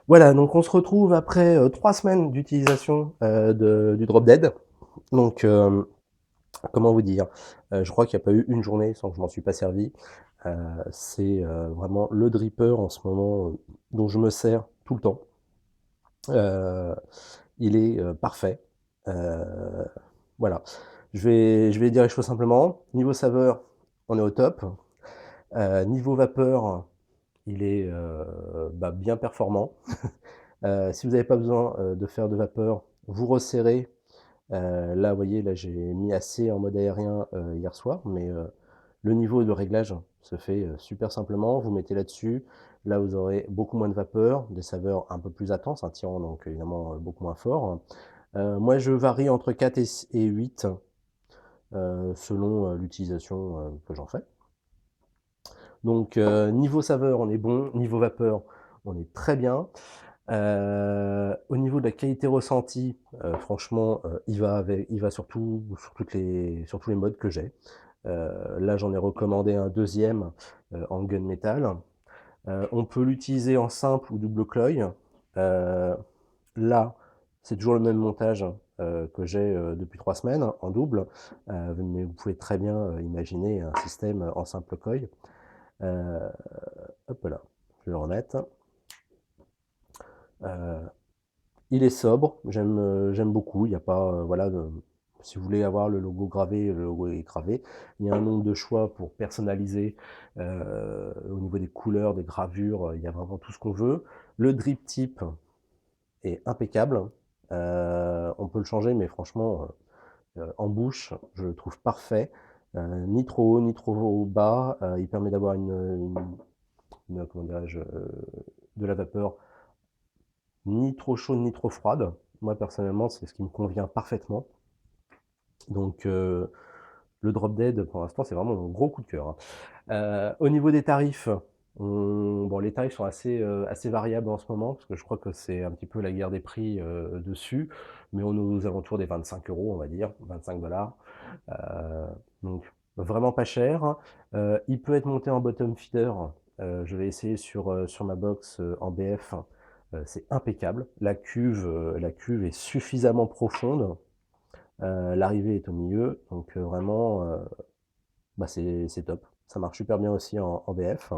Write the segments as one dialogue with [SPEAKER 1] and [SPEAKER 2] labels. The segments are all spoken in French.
[SPEAKER 1] Voilà, donc on se retrouve après, 3 semaines d'utilisation, du Drop Dead. Donc, comment vous dire? Je crois qu'il n'y a pas eu une journée sans que je m'en suis pas servi. Heu, c'est, vraiment le dripper en ce moment, dont je me sers tout le temps. Heu, il est, parfait. Heu, voilà. Je vais dire les choses simplement. Niveau saveur, on est au top. Niveau vapeur, il est, bien performant. Si vous n'avez pas besoin, de faire de vapeur, vous resserrez. Là, vous voyez, là, j'ai mis assez en mode aérien, hier soir, mais le niveau de réglage se fait, super simplement. Vous mettez là-dessus, là, vous aurez beaucoup moins de vapeur, des saveurs un peu plus intenses, un tirant donc évidemment, beaucoup moins fort. Moi, je varie entre 4 et 8, selon, l'utilisation, que j'en fais. Donc niveau saveur, on est bon, niveau vapeur, on est très bien. Au niveau de la qualité ressentie, franchement, il va sur tous les modes que j'ai. Là, j'en ai recommandé un deuxième en gunmetal. On peut l'utiliser en simple ou double cloy. Heu, Là, c'est toujours le même montage, que j'ai, depuis 3 semaines, hein, en double, mais vous pouvez très bien, imaginer un système en simple cloy. Heu, Hop là, je vais le remettre. Heu Il est sobre, j'aime beaucoup, il y a pas, voilà, si vous voulez avoir le logo gravé, le logo est gravé. Il y a un nombre de choix pour personnaliser, au niveau des couleurs, des gravures, il y a vraiment tout ce qu'on veut. Le drip tip est impeccable, on peut le changer, mais franchement, en bouche, je le trouve parfait. Ni trop haut, ni trop bas, il permet d'avoir comment dirais-je? De la vapeur ni trop chaude, ni trop froide. Moi, personnellement, c'est ce qui me convient parfaitement. Donc, le Drop Dead, pour l'instant, c'est vraiment mon gros coup de cœur, hein. Au niveau des tarifs, les tarifs sont assez variables en ce moment, parce que je crois que c'est un petit peu la guerre des prix, dessus, mais on est aux alentours des 25 €, on va dire, 25 $. Donc vraiment pas cher. Il peut être monté en bottom feeder. Je vais essayer sur ma box, en BF. C'est impeccable. La cuve est suffisamment profonde. L'arrivée est au milieu, donc vraiment, c'est top. Ça marche super bien aussi en BF.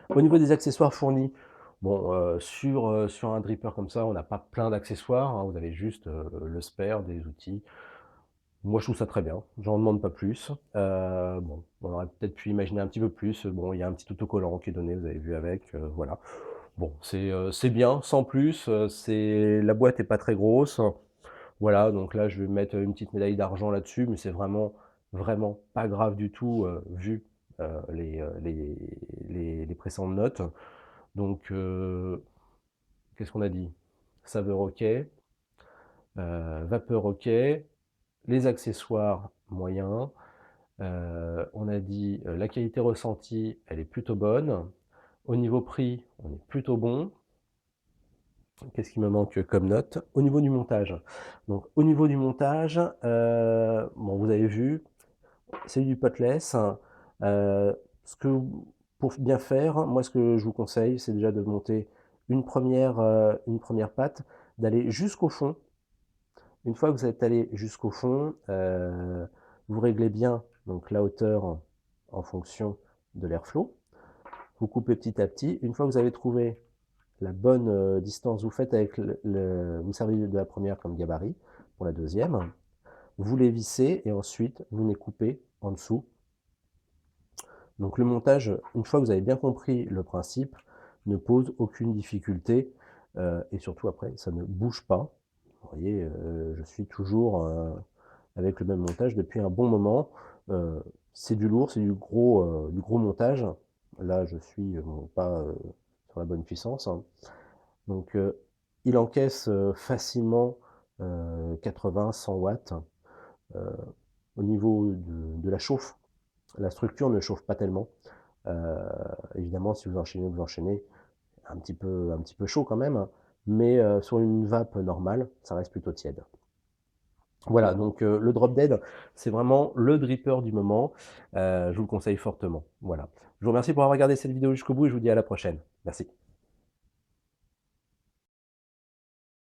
[SPEAKER 1] Au niveau des accessoires fournis, bon, sur un dripper comme ça, on n'a pas plein d'accessoires, hein. Vous avez juste, le spare, des outils. Moi, je trouve ça très bien, j'en demande pas plus. Bon, on aurait peut-être pu imaginer un petit peu plus. Bon, il y a un petit autocollant qui est donné, vous avez vu avec, voilà. Bon, c'est bien, sans plus, la boîte est pas très grosse. Voilà, donc là, je vais mettre une petite médaille d'argent là-dessus, mais c'est vraiment, vraiment pas grave du tout, vu, les précédentes notes. Donc, qu'est-ce qu'on a dit? Saveur OK, vapeur OK, les accessoires moyens. On a dit, la qualité ressentie, elle est plutôt bonne. Au niveau prix, on est plutôt bon. Qu'est-ce qui me manque comme note? Au niveau du montage. Donc au niveau du montage, bon, vous avez vu, c'est du putless. Ce que pour bien faire, moi, ce que je vous conseille, c'est déjà de monter une première patte, d'aller jusqu'au fond. Une fois que vous êtes allé jusqu'au fond, vous réglez bien donc la hauteur en fonction de l'airflow. Vous coupez petit à petit. Une fois que vous avez trouvé la bonne, distance, vous faites avec vous servez de la première comme gabarit pour la deuxième. Vous les vissez et ensuite vous les coupez en dessous. Donc le montage, une fois que vous avez bien compris le principe, ne pose aucune difficulté, et surtout après ça ne bouge pas. Vous voyez, je suis toujours, avec le même montage depuis un bon moment. C'est du lourd, c'est du gros montage. Là, je suis, bon, pas, sur la bonne puissance, hein. Donc, il encaisse, facilement, 80-100 watts. Heu, Au niveau de la chauffe, la structure ne chauffe pas tellement. Heu, Évidemment, si vous enchaînez un petit peu chaud quand même, hein, mais, sur une vape normale, ça reste plutôt tiède. Voilà, donc le Drop Dead, c'est vraiment le dripper du moment. Je vous le conseille fortement. Voilà. Je vous remercie pour avoir regardé cette vidéo jusqu'au bout et je vous dis à la prochaine. Merci.